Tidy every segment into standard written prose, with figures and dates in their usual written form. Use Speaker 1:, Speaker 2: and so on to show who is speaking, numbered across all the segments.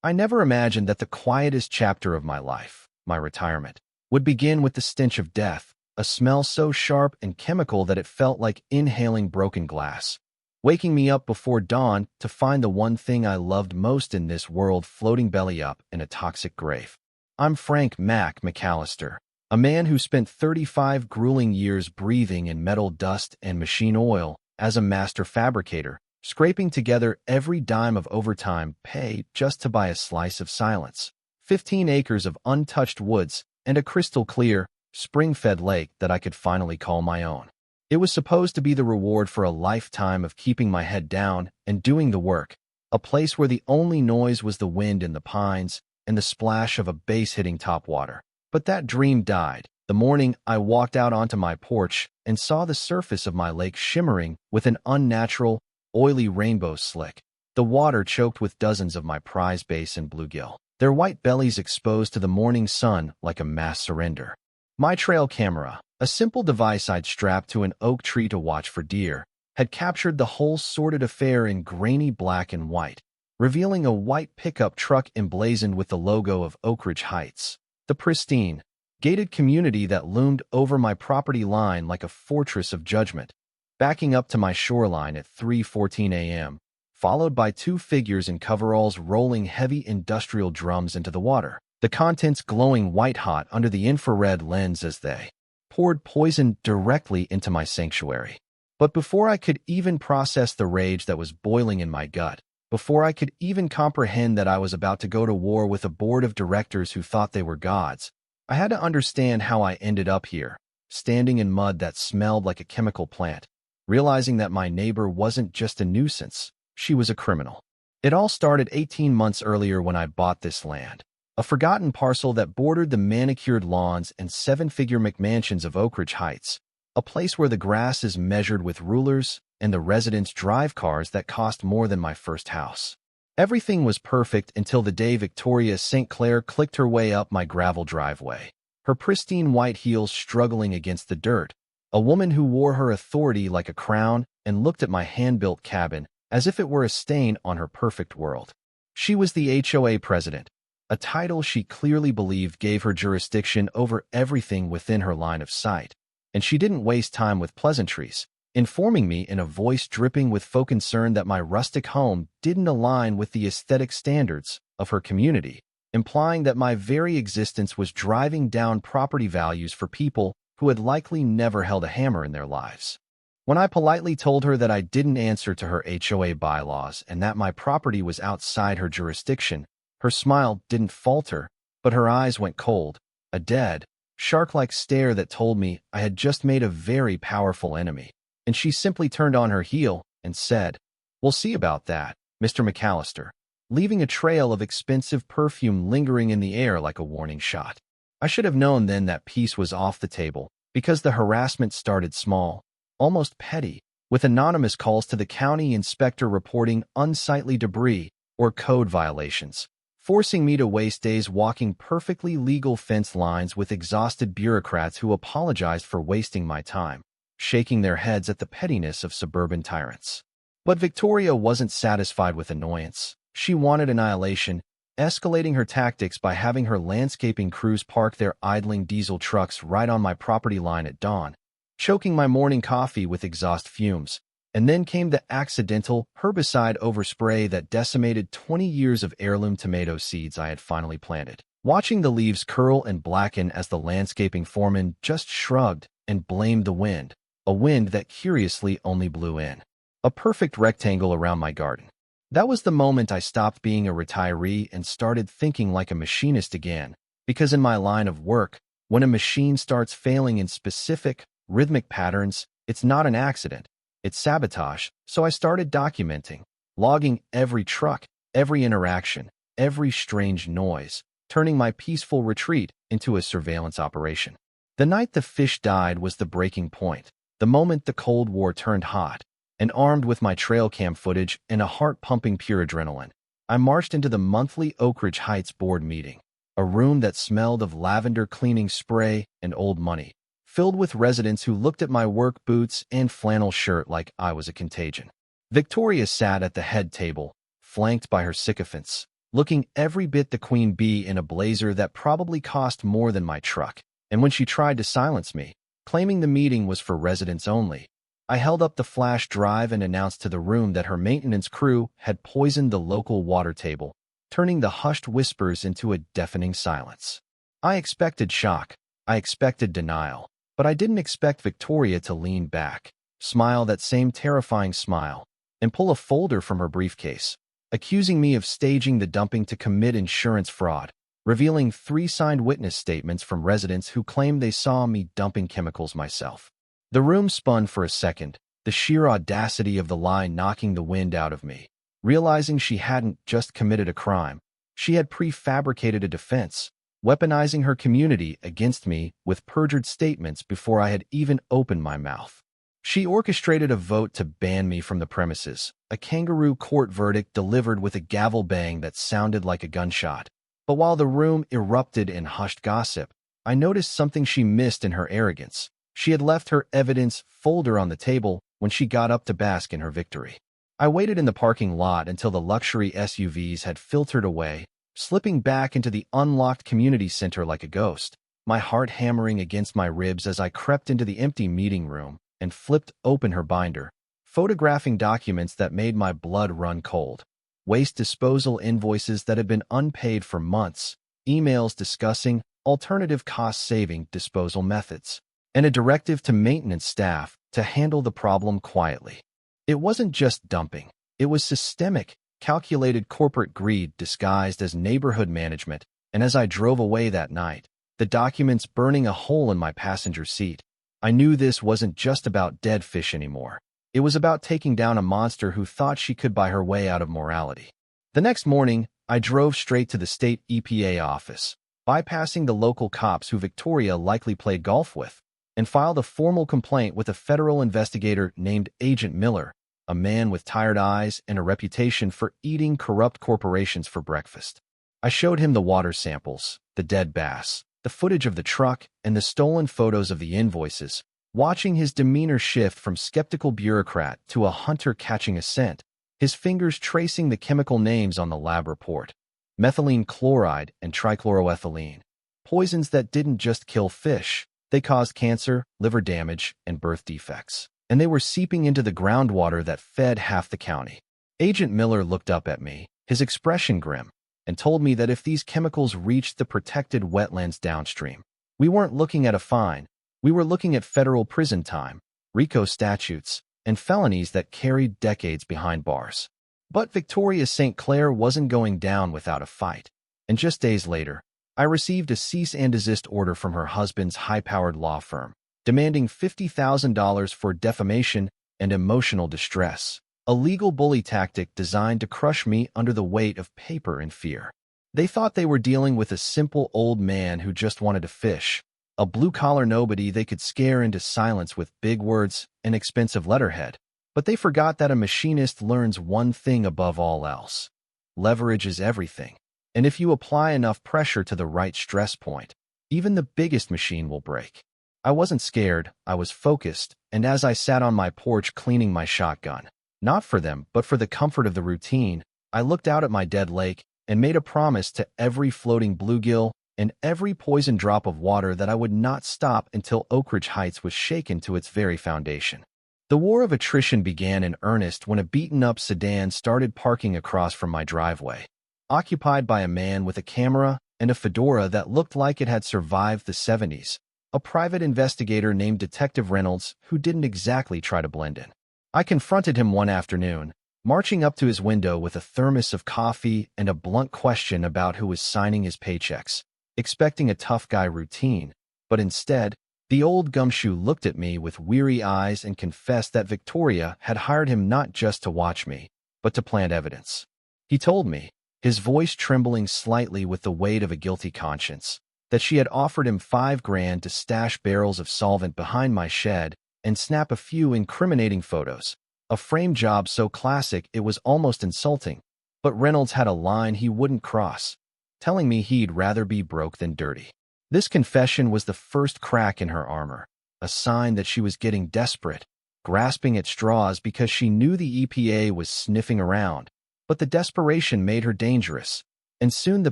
Speaker 1: I never imagined that the quietest chapter of my life, my retirement, would begin with the stench of death, a smell so sharp and chemical that it felt like inhaling broken glass, waking me up before dawn to find the one thing I loved most in this world floating belly up in a toxic grave. I'm Frank Mac McAllister, a man who spent 35 grueling years breathing in metal dust and machine oil as a master fabricator, scraping together every dime of overtime pay just to buy a slice of silence, 15 acres of untouched woods, and a crystal-clear, spring-fed lake that I could finally call my own. It was supposed to be the reward for a lifetime of keeping my head down and doing the work, a place where the only noise was the wind in the pines and the splash of a bass hitting topwater. But that dream died the morning I walked out onto my porch and saw the surface of my lake shimmering with an unnatural, oily rainbow slick, the water choked with dozens of my prize bass and bluegill, their white bellies exposed to the morning sun like a mass surrender. My trail camera, a simple device I'd strapped to an oak tree to watch for deer, had captured the whole sordid affair in grainy black and white, revealing a white pickup truck emblazoned with the logo of Oak Ridge Heights, the pristine, gated community that loomed over my property line like a fortress of judgment, backing up to my shoreline at 3:14 a.m., followed by two figures in coveralls rolling heavy industrial drums into the water, the contents glowing white-hot under the infrared lens as they poured poison directly into my sanctuary. But before I could even process the rage that was boiling in my gut, before I could even comprehend that I was about to go to war with a board of directors who thought they were gods, I had to understand how I ended up here, standing in mud that smelled like a chemical plant, realizing that my neighbor wasn't just a nuisance, she was a criminal. It all started 18 months earlier when I bought this land, a forgotten parcel that bordered the manicured lawns and seven-figure McMansions of Oak Ridge Heights, a place where the grass is measured with rulers and the residents drive cars that cost more than my first house. Everything was perfect until the day Victoria St. Clair clicked her way up my gravel driveway, her pristine white heels struggling against the dirt, a woman who wore her authority like a crown and looked at my hand-built cabin as if it were a stain on her perfect world. She was the HOA president, a title she clearly believed gave her jurisdiction over everything within her line of sight, and she didn't waste time with pleasantries, informing me in a voice dripping with faux concern that my rustic home didn't align with the aesthetic standards of her community, implying that my very existence was driving down property values for people who had likely never held a hammer in their lives. When I politely told her that I didn't answer to her HOA bylaws and that my property was outside her jurisdiction, her smile didn't falter, but her eyes went cold, a dead, shark-like stare that told me I had just made a very powerful enemy. And she simply turned on her heel and said, "We'll see about that, Mr. McAllister," leaving a trail of expensive perfume lingering in the air like a warning shot. I should have known then that peace was off the table, because the harassment started small, almost petty, with anonymous calls to the county inspector reporting unsightly debris or code violations, forcing me to waste days walking perfectly legal fence lines with exhausted bureaucrats who apologized for wasting my time, shaking their heads at the pettiness of suburban tyrants. But Victoria wasn't satisfied with annoyance. She wanted annihilation, escalating her tactics by having her landscaping crews park their idling diesel trucks right on my property line at dawn, choking my morning coffee with exhaust fumes. And then came the accidental herbicide overspray that decimated 20 years of heirloom tomato seeds I had finally planted. Watching the leaves curl and blacken as the landscaping foreman just shrugged and blamed the wind, a wind that curiously only blew in a perfect rectangle around my garden. That was the moment I stopped being a retiree and started thinking like a machinist again, because in my line of work, when a machine starts failing in specific, rhythmic patterns, it's not an accident, it's sabotage. So I started documenting, logging every truck, every interaction, every strange noise, turning my peaceful retreat into a surveillance operation. The night the fish died was the breaking point, the moment the Cold War turned hot, and armed with my trail cam footage and a heart-pumping pure adrenaline, I marched into the monthly Oak Ridge Heights board meeting, a room that smelled of lavender cleaning spray and old money, filled with residents who looked at my work boots and flannel shirt like I was a contagion. Victoria sat at the head table, flanked by her sycophants, looking every bit the queen bee in a blazer that probably cost more than my truck. And when she tried to silence me, claiming the meeting was for residents only, I held up the flash drive and announced to the room that her maintenance crew had poisoned the local water table, turning the hushed whispers into a deafening silence. I expected shock. I expected denial. But I didn't expect Victoria to lean back, smile that same terrifying smile, and pull a folder from her briefcase, accusing me of staging the dumping to commit insurance fraud, revealing 3 signed witness statements from residents who claimed they saw me dumping chemicals myself. The room spun for a second, the sheer audacity of the lie knocking the wind out of me. Realizing she hadn't just committed a crime, she had prefabricated a defense, weaponizing her community against me with perjured statements before I had even opened my mouth. She orchestrated a vote to ban me from the premises, a kangaroo court verdict delivered with a gavel bang that sounded like a gunshot. But while the room erupted in hushed gossip, I noticed something she missed in her arrogance. She had left her evidence folder on the table when she got up to bask in her victory. I waited in the parking lot until the luxury SUVs had filtered away, slipping back into the unlocked community center like a ghost, my heart hammering against my ribs as I crept into the empty meeting room and flipped open her binder, photographing documents that made my blood run cold. Waste disposal invoices that had been unpaid for months, emails discussing alternative cost-saving disposal methods, and a directive to maintenance staff to handle the problem quietly. It wasn't just dumping. It was systemic, calculated corporate greed disguised as neighborhood management, and as I drove away that night, the documents burning a hole in my passenger seat, I knew this wasn't just about dead fish anymore. It was about taking down a monster who thought she could buy her way out of morality. The next morning, I drove straight to the state EPA office, bypassing the local cops who Victoria likely played golf with, and filed a formal complaint with a federal investigator named Agent Miller, a man with tired eyes and a reputation for eating corrupt corporations for breakfast. I showed him the water samples, the dead bass, the footage of the truck, and the stolen photos of the invoices, watching his demeanor shift from skeptical bureaucrat to a hunter catching a scent, his fingers tracing the chemical names on the lab report. Methylene chloride and trichloroethylene. Poisons that didn't just kill fish, they caused cancer, liver damage, and birth defects. And they were seeping into the groundwater that fed half the county. Agent Miller looked up at me, his expression grim, and told me that if these chemicals reached the protected wetlands downstream, we weren't looking at a fine, we were looking at federal prison time, RICO statutes, and felonies that carried decades behind bars. But Victoria St. Clair wasn't going down without a fight, and just days later, I received a cease and desist order from her husband's high-powered law firm, demanding $50,000 for defamation and emotional distress, a legal bully tactic designed to crush me under the weight of paper and fear. They thought they were dealing with a simple old man who just wanted to fish, a blue-collar nobody they could scare into silence with big words and expensive letterhead. But they forgot that a machinist learns one thing above all else. Leverage is everything. And if you apply enough pressure to the right stress point, even the biggest machine will break. I wasn't scared, I was focused, and as I sat on my porch cleaning my shotgun, not for them, but for the comfort of the routine, I looked out at my dead lake and made a promise to every floating bluegill and every poisoned drop of water that I would not stop until Oak Ridge Heights was shaken to its very foundation. The war of attrition began in earnest when a beaten-up sedan started parking across from my driveway, occupied by a man with a camera and a fedora that looked like it had survived the 70s, a private investigator named Detective Reynolds who didn't exactly try to blend in. I confronted him one afternoon, marching up to his window with a thermos of coffee and a blunt question about who was signing his paychecks, expecting a tough guy routine, but instead, the old gumshoe looked at me with weary eyes and confessed that Victoria had hired him not just to watch me, but to plant evidence. He told me, his voice trembling slightly with the weight of a guilty conscience, that she had offered him $5,000 to stash barrels of solvent behind my shed and snap a few incriminating photos, a frame job so classic it was almost insulting. But Reynolds had a line he wouldn't cross, telling me he'd rather be broke than dirty. This confession was the first crack in her armor, a sign that she was getting desperate, grasping at straws because she knew the EPA was sniffing around. But the desperation made her dangerous, and soon the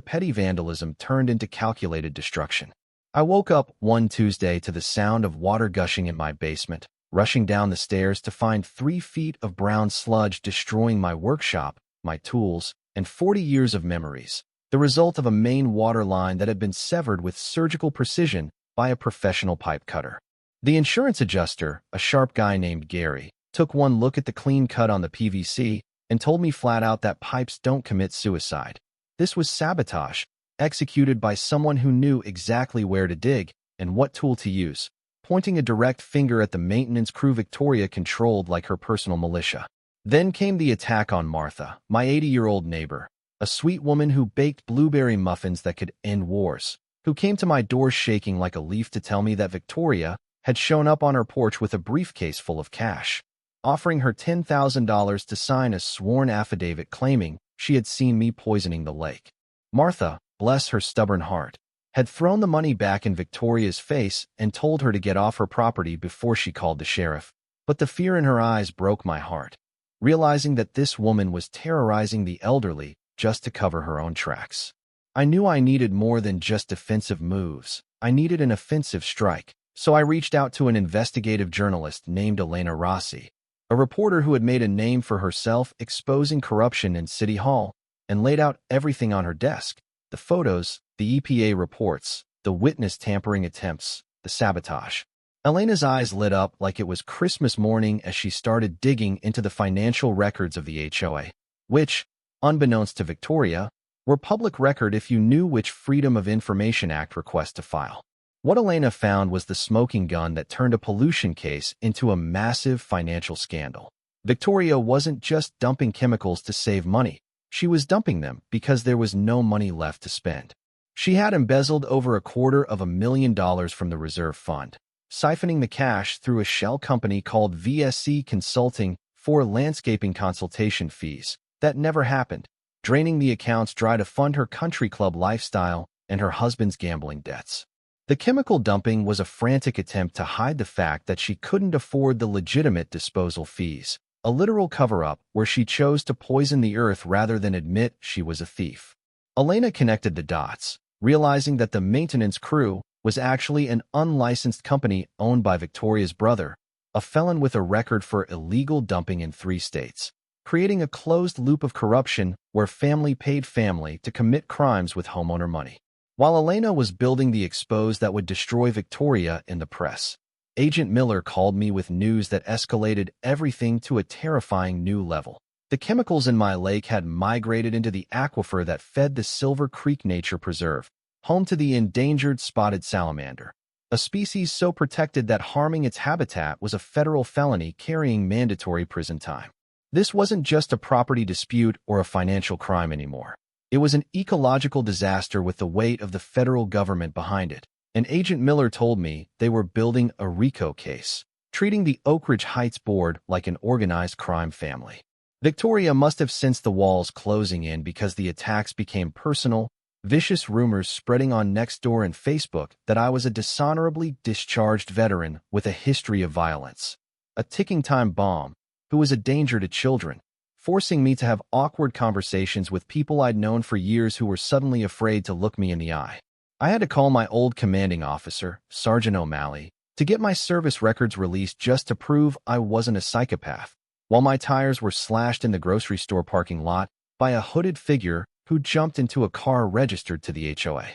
Speaker 1: petty vandalism turned into calculated destruction. I woke up one Tuesday to the sound of water gushing in my basement, rushing down the stairs to find 3 feet of brown sludge destroying my workshop, my tools, and 40 years of memories, the result of a main water line that had been severed with surgical precision by a professional pipe cutter. The insurance adjuster, a sharp guy named Gary, took one look at the clean cut on the PVC and told me flat out that pipes don't commit suicide. This was sabotage, executed by someone who knew exactly where to dig and what tool to use, pointing a direct finger at the maintenance crew Victoria controlled like her personal militia. Then came the attack on Martha, my 80-year-old neighbor, a sweet woman who baked blueberry muffins that could end wars, who came to my door shaking like a leaf to tell me that Victoria had shown up on her porch with a briefcase full of cash, offering her $10,000 to sign a sworn affidavit claiming she had seen me poisoning the lake. Martha, bless her stubborn heart, had thrown the money back in Victoria's face and told her to get off her property before she called the sheriff. But the fear in her eyes broke my heart, realizing that this woman was terrorizing the elderly just to cover her own tracks. I knew I needed more than just defensive moves. I needed an offensive strike, so I reached out to an investigative journalist named Elena Rossi, a reporter who had made a name for herself exposing corruption in City Hall, and laid out everything on her desk: the photos, the EPA reports, the witness tampering attempts, the sabotage. Elena's eyes lit up like it was Christmas morning as she started digging into the financial records of the HOA, which, unbeknownst to Victoria, were public record if you knew which Freedom of Information Act request to file. What Elena found was the smoking gun that turned a pollution case into a massive financial scandal. Victoria wasn't just dumping chemicals to save money. She was dumping them because there was no money left to spend. She had embezzled over $250,000 from the reserve fund, siphoning the cash through a shell company called VSC Consulting for landscaping consultation fees that never happened, draining the accounts dry to fund her country club lifestyle and her husband's gambling debts. The chemical dumping was a frantic attempt to hide the fact that she couldn't afford the legitimate disposal fees, a literal cover-up where she chose to poison the earth rather than admit she was a thief. Elena connected the dots, realizing that the maintenance crew was actually an unlicensed company owned by Victoria's brother, a felon with a record for illegal dumping in 3 states, creating a closed loop of corruption where family paid family to commit crimes with homeowner money. While Elena was building the expose that would destroy Victoria in the press, Agent Miller called me with news that escalated everything to a terrifying new level. The chemicals in my lake had migrated into the aquifer that fed the Silver Creek Nature Preserve, home to the endangered spotted salamander, a species so protected that harming its habitat was a federal felony carrying mandatory prison time. This wasn't just a property dispute or a financial crime anymore. It was an ecological disaster with the weight of the federal government behind it, and Agent Miller told me they were building a RICO case, treating the Oak Ridge Heights board like an organized crime family. Victoria must have sensed the walls closing in because the attacks became personal, vicious rumors spreading on Nextdoor and Facebook that I was a dishonorably discharged veteran with a history of violence, a ticking time bomb, who was a danger to children, forcing me to have awkward conversations with people I'd known for years who were suddenly afraid to look me in the eye. I had to call my old commanding officer, Sergeant O'Malley, to get my service records released just to prove I wasn't a psychopath, while my tires were slashed in the grocery store parking lot by a hooded figure who jumped into a car registered to the HOA.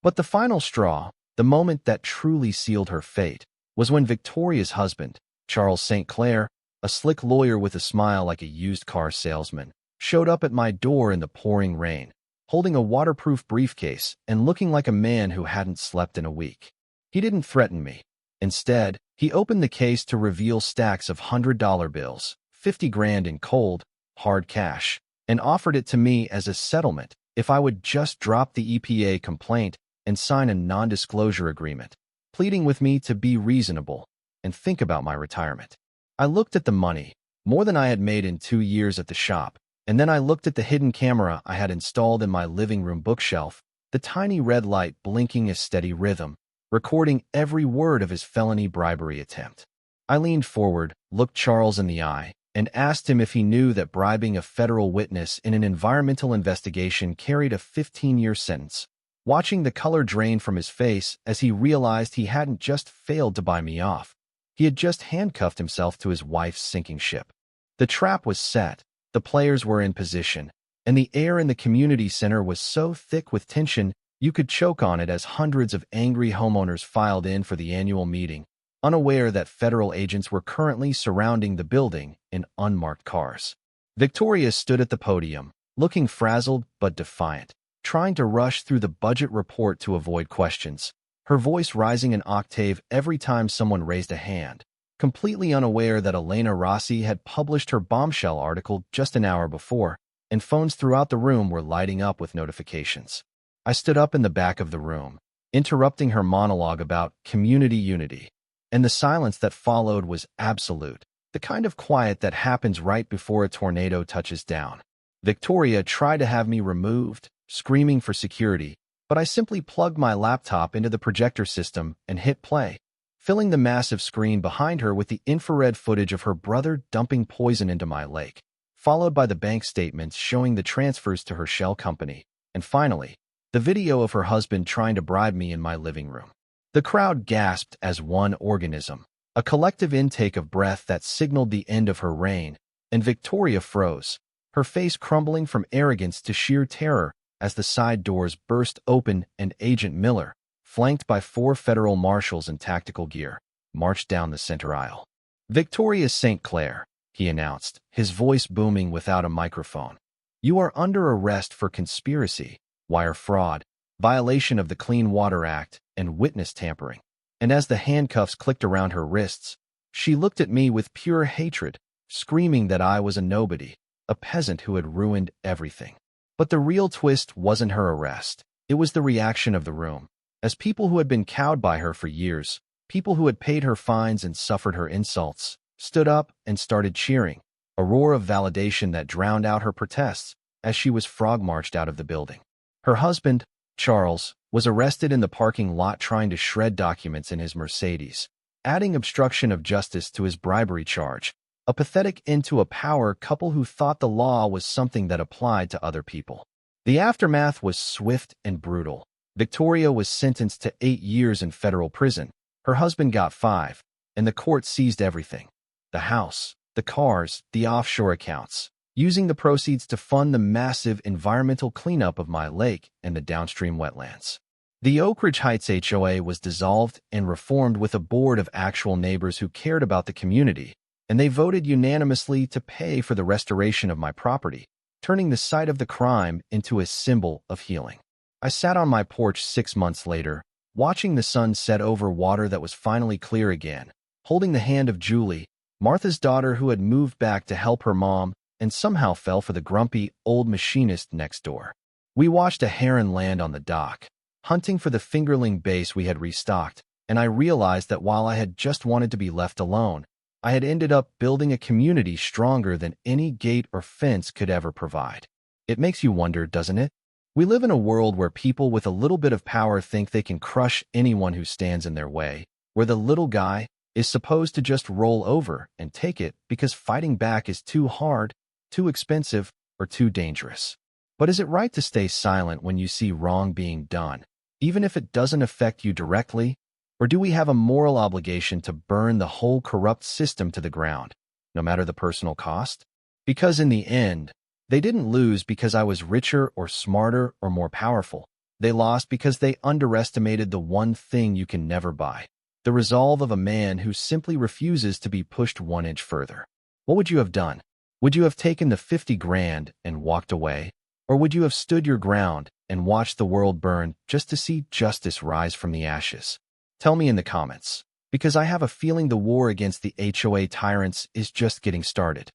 Speaker 1: But the final straw, the moment that truly sealed her fate, was when Victoria's husband, Charles St. Clair, a slick lawyer with a smile like a used car salesman, showed up at my door in the pouring rain, holding a waterproof briefcase and looking like a man who hadn't slept in a week. He didn't threaten me. Instead, he opened the case to reveal stacks of $100 bills, 50 grand in cold, hard cash, and offered it to me as a settlement if I would just drop the EPA complaint and sign a non-disclosure agreement, pleading with me to be reasonable and think about my retirement. I looked at the money, more than I had made in 2 years at the shop, and then I looked at the hidden camera I had installed in my living room bookshelf, the tiny red light blinking a steady rhythm, recording every word of his felony bribery attempt. I leaned forward, looked Charles in the eye, and asked him if he knew that bribing a federal witness in an environmental investigation carried a 15-year sentence. Watching the color drain from his face as he realized he hadn't just failed to buy me off, he had just handcuffed himself to his wife's sinking ship. The trap was set, the players were in position, and the air in the community center was so thick with tension you could choke on it as hundreds of angry homeowners filed in for the annual meeting, unaware that federal agents were currently surrounding the building in unmarked cars. Victoria stood at the podium, looking frazzled but defiant, trying to rush through the budget report to avoid questions, her voice rising an octave every time someone raised a hand, completely unaware that Elena Rossi had published her bombshell article just an hour before, and phones throughout the room were lighting up with notifications. I stood up in the back of the room, interrupting her monologue about community unity, and the silence that followed was absolute, the kind of quiet that happens right before a tornado touches down. Victoria tried to have me removed, screaming for security, but I simply plugged my laptop into the projector system and hit play, filling the massive screen behind her with the infrared footage of her brother dumping poison into my lake, followed by the bank statements showing the transfers to her shell company, and finally, the video of her husband trying to bribe me in my living room. The crowd gasped as one organism, a collective intake of breath that signaled the end of her reign, and Victoria froze, her face crumbling from arrogance to sheer terror as the side doors burst open and Agent Miller, flanked by 4 federal marshals in tactical gear, marched down the center aisle. "Victoria St. Clair," he announced, his voice booming without a microphone. "You are under arrest for conspiracy, wire fraud, violation of the Clean Water Act, and witness tampering." And as the handcuffs clicked around her wrists, she looked at me with pure hatred, screaming that I was a nobody, a peasant who had ruined everything. But the real twist wasn't her arrest. It was the reaction of the room. As people who had been cowed by her for years, people who had paid her fines and suffered her insults, stood up and started cheering, a roar of validation that drowned out her protests as she was frog-marched out of the building. Her husband, Charles, was arrested in the parking lot trying to shred documents in his Mercedes, adding obstruction of justice to his bribery charge, a pathetic end to a power couple who thought the law was something that applied to other people. The aftermath was swift and brutal. Victoria was sentenced to 8 years in federal prison. Her husband got 5, and the court seized everything: the house, the cars, the offshore accounts, using the proceeds to fund the massive environmental cleanup of my lake and the downstream wetlands. The Oak Ridge Heights HOA was dissolved and reformed with a board of actual neighbors who cared about the community, and they voted unanimously to pay for the restoration of my property, turning the site of the crime into a symbol of healing. I sat on my porch 6 months later, watching the sun set over water that was finally clear again, holding the hand of Julie, Martha's daughter who had moved back to help her mom and somehow fell for the grumpy old machinist next door. We watched a heron land on the dock, hunting for the fingerling base we had restocked, and I realized that while I had just wanted to be left alone, I had ended up building a community stronger than any gate or fence could ever provide. It makes you wonder, doesn't it? We live in a world where people with a little bit of power think they can crush anyone who stands in their way, where the little guy is supposed to just roll over and take it because fighting back is too hard, too expensive, or too dangerous. But is it right to stay silent when you see wrong being done, even if it doesn't affect you directly? Or do we have a moral obligation to burn the whole corrupt system to the ground, no matter the personal cost? Because in the end, they didn't lose because I was richer or smarter or more powerful. They lost because they underestimated the one thing you can never buy: the resolve of a man who simply refuses to be pushed 1 inch further. What would you have done? Would you have taken the 50 grand and walked away? Or would you have stood your ground and watched the world burn just to see justice rise from the ashes? Tell me in the comments, because I have a feeling the war against the HOA tyrants is just getting started.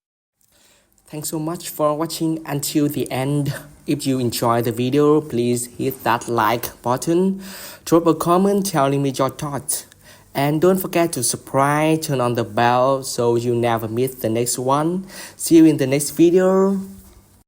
Speaker 2: Thanks so much for watching until the end. If you enjoyed the video, please hit that like button, drop a comment telling me your thoughts, and don't forget to subscribe, turn on the bell so you never miss the next one. See you in the next video.